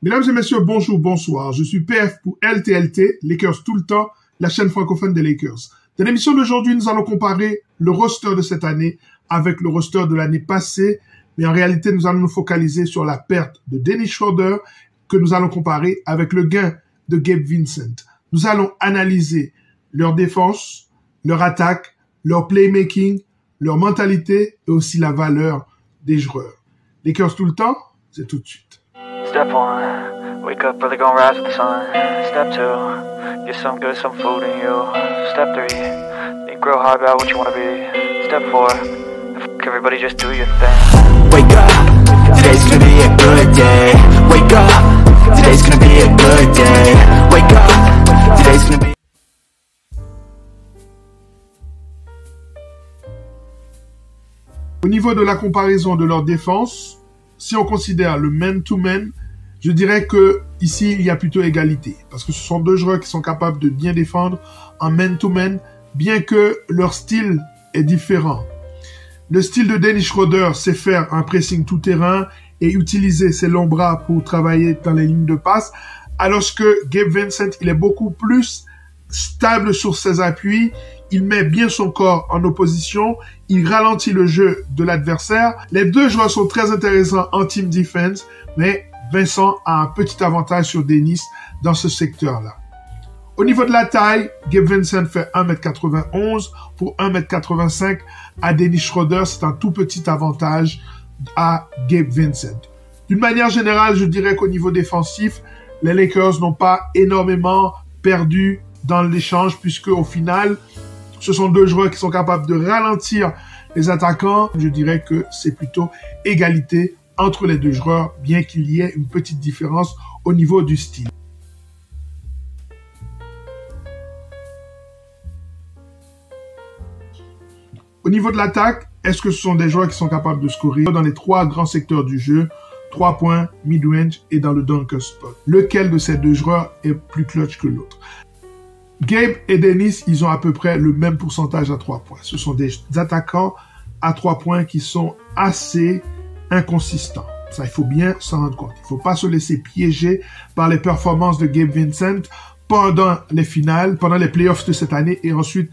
Mesdames et messieurs, bonjour, bonsoir. Je suis PF pour LTLT, Lakers tout le temps, la chaîne francophone des Lakers. Dans l'émission d'aujourd'hui, nous allons comparer le roster de cette année avec le roster de l'année passée, mais en réalité, nous allons nous focaliser sur la perte de Dennis Schroeder que nous allons comparer avec le gain de Gabe Vincent. Nous allons analyser leur défense, leur attaque, leur playmaking, leur mentalité et aussi la valeur des joueurs. Lakers tout le temps, c'est tout de suite. Step 1, wake up early, gonna rise with the sun. Step 2, get some good, some food in you. Step 3, think real hard about what you wanna be. Step 4, everybody just do your thing. Wake up, today's gonna be a good day. Wake up, today's gonna be a good day. Wake up, today's gonna be. Au niveau de la comparaison de leur défense, si on considère le man-to-man, je dirais que ici il y a plutôt égalité. Parce que ce sont deux joueurs qui sont capables de bien défendre en man-to-man, bien que leur style est différent. Le style de Dennis Schroeder, c'est faire un pressing tout-terrain et utiliser ses longs bras pour travailler dans les lignes de passe, alors que Gabe Vincent, il est beaucoup plus stable sur ses appuis, il met bien son corps en opposition, il ralentit le jeu de l'adversaire. Les deux joueurs sont très intéressants en team defense, mais Vincent a un petit avantage sur Dennis dans ce secteur-là. Au niveau de la taille, Gabe Vincent fait 1m91 pour 1m85 à Dennis Schroeder. C'est un tout petit avantage à Gabe Vincent. D'une manière générale, je dirais qu'au niveau défensif, les Lakers n'ont pas énormément perdu dans l'échange puisque au final, ce sont deux joueurs qui sont capables de ralentir les attaquants. Je dirais que c'est plutôt égalité entre les deux joueurs, bien qu'il y ait une petite différence au niveau du style. Au niveau de l'attaque, est-ce que ce sont des joueurs qui sont capables de scorer dans les trois grands secteurs du jeu, 3 points, mid-range et dans le dunker spot? Lequel de ces deux joueurs est plus clutch que l'autre? Gabe et Dennis, ils ont à peu près le même pourcentage à 3 points. Ce sont des attaquants à 3 points qui sont assez inconsistants. Ça, il faut bien s'en rendre compte. Il ne faut pas se laisser piéger par les performances de Gabe Vincent pendant les finales, pendant les playoffs de cette année et ensuite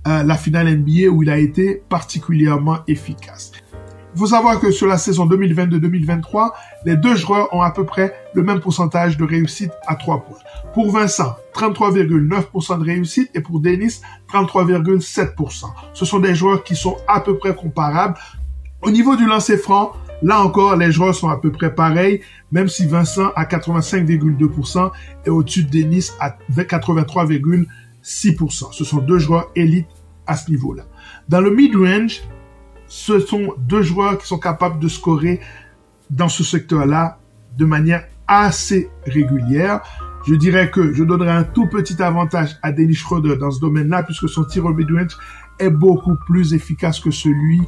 la finale NBA où il a été particulièrement efficace. Il faut savoir que sur la saison 2022-2023, les deux joueurs ont à peu près le même pourcentage de réussite à 3 points. Pour Vincent, 33,9% de réussite et pour Dennis, 33,7%. Ce sont des joueurs qui sont à peu près comparables. Au niveau du lancer franc, là encore, les joueurs sont à peu près pareils, même si Vincent a 85,2% et au-dessus de Dennis à 83,6%. Ce sont deux joueurs élites à ce niveau-là. Dans le mid-range, ce sont deux joueurs qui sont capables de scorer dans ce secteur-là de manière assez régulière. Je dirais que je donnerai un tout petit avantage à Dennis Schroeder dans ce domaine-là puisque son tir au mid-range est beaucoup plus efficace que celui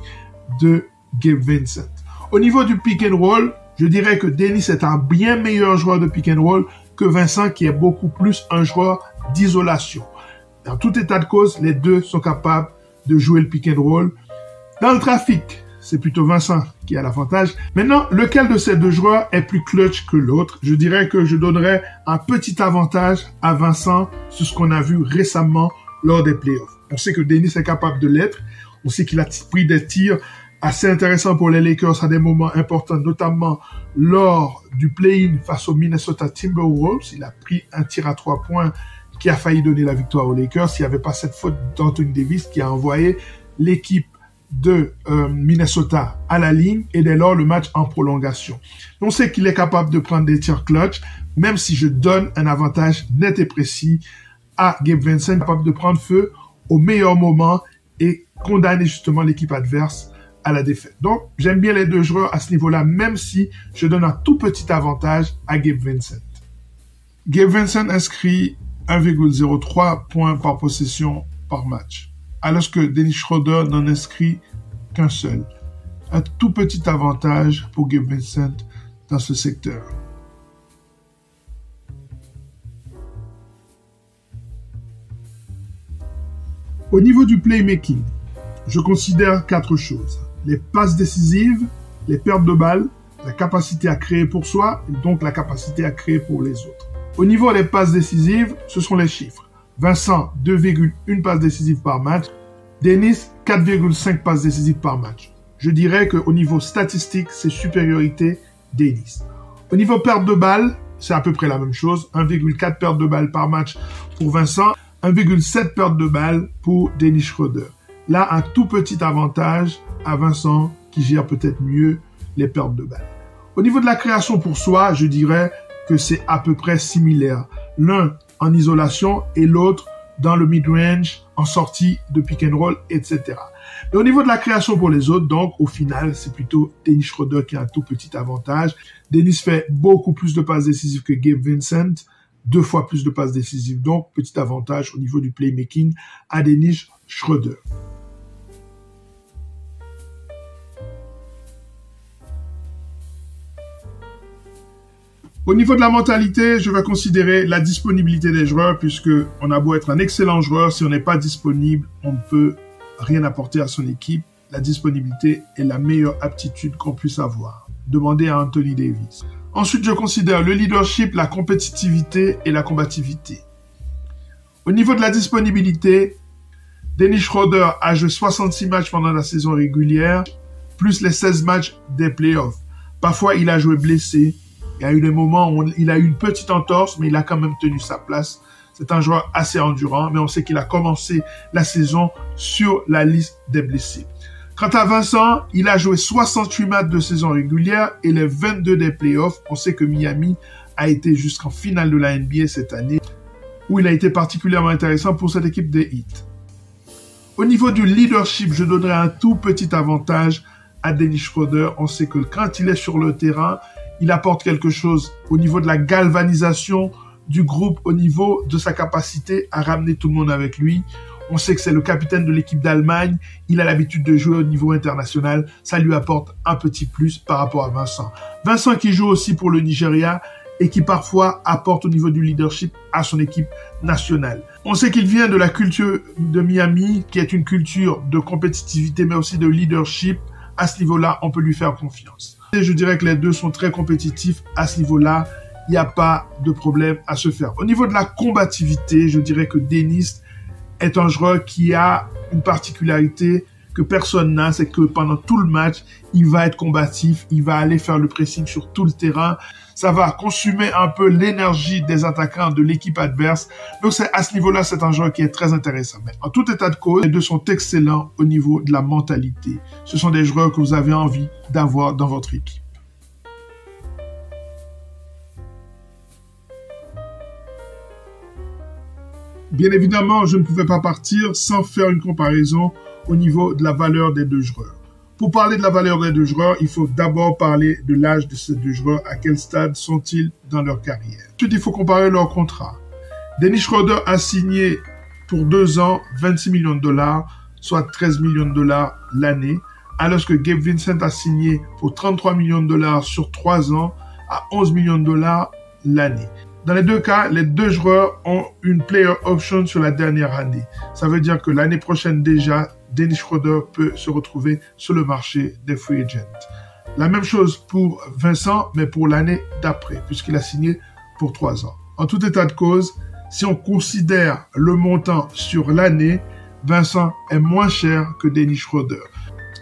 de Gabe Vincent. Au niveau du pick and roll, je dirais que Dennis est un bien meilleur joueur de pick and roll que Vincent qui est beaucoup plus un joueur d'isolation. Dans tout état de cause, les deux sont capables de jouer le pick and roll. Dans le trafic, c'est plutôt Vincent qui a l'avantage. Maintenant, lequel de ces deux joueurs est plus clutch que l'autre? Je dirais que je donnerais un petit avantage à Vincent sur ce qu'on a vu récemment lors des playoffs. On sait que Dennis est capable de l'être. On sait qu'il a pris des tirs assez intéressants pour les Lakers à des moments importants, notamment lors du play-in face aux Minnesota Timberwolves. Il a pris un tir à 3 points qui a failli donner la victoire aux Lakers. S'il n'y avait pas cette faute d'Anthony Davis qui a envoyé l'équipe de Minnesota à la ligne et dès lors le match en prolongation. On sait qu'il est capable de prendre des tirs clutch, même si je donne un avantage net et précis à Gabe Vincent, capable de prendre feu au meilleur moment et condamner justement l'équipe adverse à la défaite. Donc, j'aime bien les deux joueurs à ce niveau-là, même si je donne un tout petit avantage à Gabe Vincent. Gabe Vincent inscrit 1,03 points par possession par match, alors que Dennis Schroeder n'en inscrit qu'un seul. Un tout petit avantage pour Gabe Vincent dans ce secteur. Au niveau du playmaking, je considère 4 choses. Les passes décisives, les pertes de balles, la capacité à créer pour soi, et donc la capacité à créer pour les autres. Au niveau des passes décisives, ce sont les chiffres. Vincent, 2,1 passes décisives par match. Dennis, 4,5 passes décisives par match. Je dirais qu'au niveau statistique, c'est supériorité Dennis. Au niveau perte de balles, c'est à peu près la même chose. 1,4 perte de balles par match pour Vincent, 1,7 perte de balles pour Dennis Schroeder. Là, un tout petit avantage à Vincent qui gère peut-être mieux les pertes de balles. Au niveau de la création pour soi, je dirais que c'est à peu près similaire. L'un en isolation et l'autre dans le mid-range, en sortie de pick and roll, etc. Mais au niveau de la création pour les autres, donc au final, c'est plutôt Dennis Schroeder qui a un tout petit avantage. Dennis fait beaucoup plus de passes décisives que Gabe Vincent, 2 fois plus de passes décisives, donc petit avantage au niveau du playmaking à Dennis Schroeder. Au niveau de la mentalité, je vais considérer la disponibilité des joueurs puisque on a beau être un excellent joueur, si on n'est pas disponible, on ne peut rien apporter à son équipe. La disponibilité est la meilleure aptitude qu'on puisse avoir. Demandez à Anthony Davis. Ensuite, je considère le leadership, la compétitivité et la combativité. Au niveau de la disponibilité, Dennis Schroeder a joué 66 matchs pendant la saison régulière, plus les 16 matchs des playoffs. Parfois, il a joué blessé. Il y a eu des moments où il a eu une petite entorse, mais il a quand même tenu sa place. C'est un joueur assez endurant, mais on sait qu'il a commencé la saison sur la liste des blessés. Quant à Vincent, il a joué 68 matchs de saison régulière et les 22 des playoffs. On sait que Miami a été jusqu'en finale de la NBA cette année, où il a été particulièrement intéressant pour cette équipe des Heat. Au niveau du leadership, je donnerai un tout petit avantage à Dennis Schroeder. On sait que quand il est sur le terrain, il apporte quelque chose au niveau de la galvanisation du groupe, au niveau de sa capacité à ramener tout le monde avec lui. On sait que c'est le capitaine de l'équipe d'Allemagne. Il a l'habitude de jouer au niveau international. Ça lui apporte un petit plus par rapport à Vincent. Vincent qui joue aussi pour le Nigeria et qui parfois apporte au niveau du leadership à son équipe nationale. On sait qu'il vient de la culture de Miami, qui est une culture de compétitivité, mais aussi de leadership. À ce niveau-là, on peut lui faire confiance. Et je dirais que les deux sont très compétitifs à ce niveau-là. Il n'y a pas de problème à se faire. Au niveau de la combativité, je dirais que Dennis est un joueur qui a une particularité que personne n'a, c'est que pendant tout le match, il va être combatif, il va aller faire le pressing sur tout le terrain. Ça va consumer un peu l'énergie des attaquants de l'équipe adverse. Donc à ce niveau-là, c'est un joueur qui est très intéressant. Mais en tout état de cause, les deux sont excellents au niveau de la mentalité. Ce sont des joueurs que vous avez envie d'avoir dans votre équipe. Bien évidemment, je ne pouvais pas partir sans faire une comparaison au niveau de la valeur des deux joueurs. Pour parler de la valeur des deux joueurs, il faut d'abord parler de l'âge de ces deux joueurs. À quel stade sont-ils dans leur carrière? Ensuite, il faut comparer leurs contrats. Dennis Schroeder a signé pour 2 ans 26 millions de dollars, soit 13 millions de dollars l'année, alors que Gabe Vincent a signé pour 33 millions de dollars sur 3 ans à 11 millions de dollars l'année. Dans les deux cas, les deux joueurs ont une player option sur la dernière année. Ça veut dire que l'année prochaine déjà, Dennis Schroeder peut se retrouver sur le marché des free agents. La même chose pour Vincent, mais pour l'année d'après, puisqu'il a signé pour 3 ans. En tout état de cause, si on considère le montant sur l'année, Vincent est moins cher que Dennis Schroeder.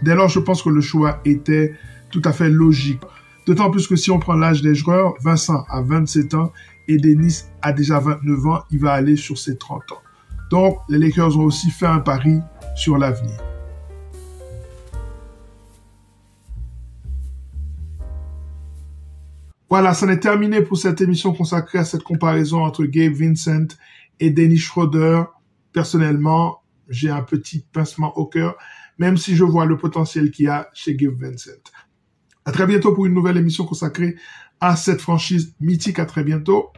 Dès lors, je pense que le choix était tout à fait logique. D'autant plus que si on prend l'âge des joueurs, Vincent a 27 ans et Dennis a déjà 29 ans, il va aller sur ses 30 ans. Donc, les Lakers ont aussi fait un pari sur l'avenir. Voilà, ça en est terminé pour cette émission consacrée à cette comparaison entre Gabe Vincent et Dennis Schroeder. Personnellement, j'ai un petit pincement au cœur, même si je vois le potentiel qu'il y a chez Gabe Vincent. À très bientôt pour une nouvelle émission consacrée à cette franchise mythique. À très bientôt.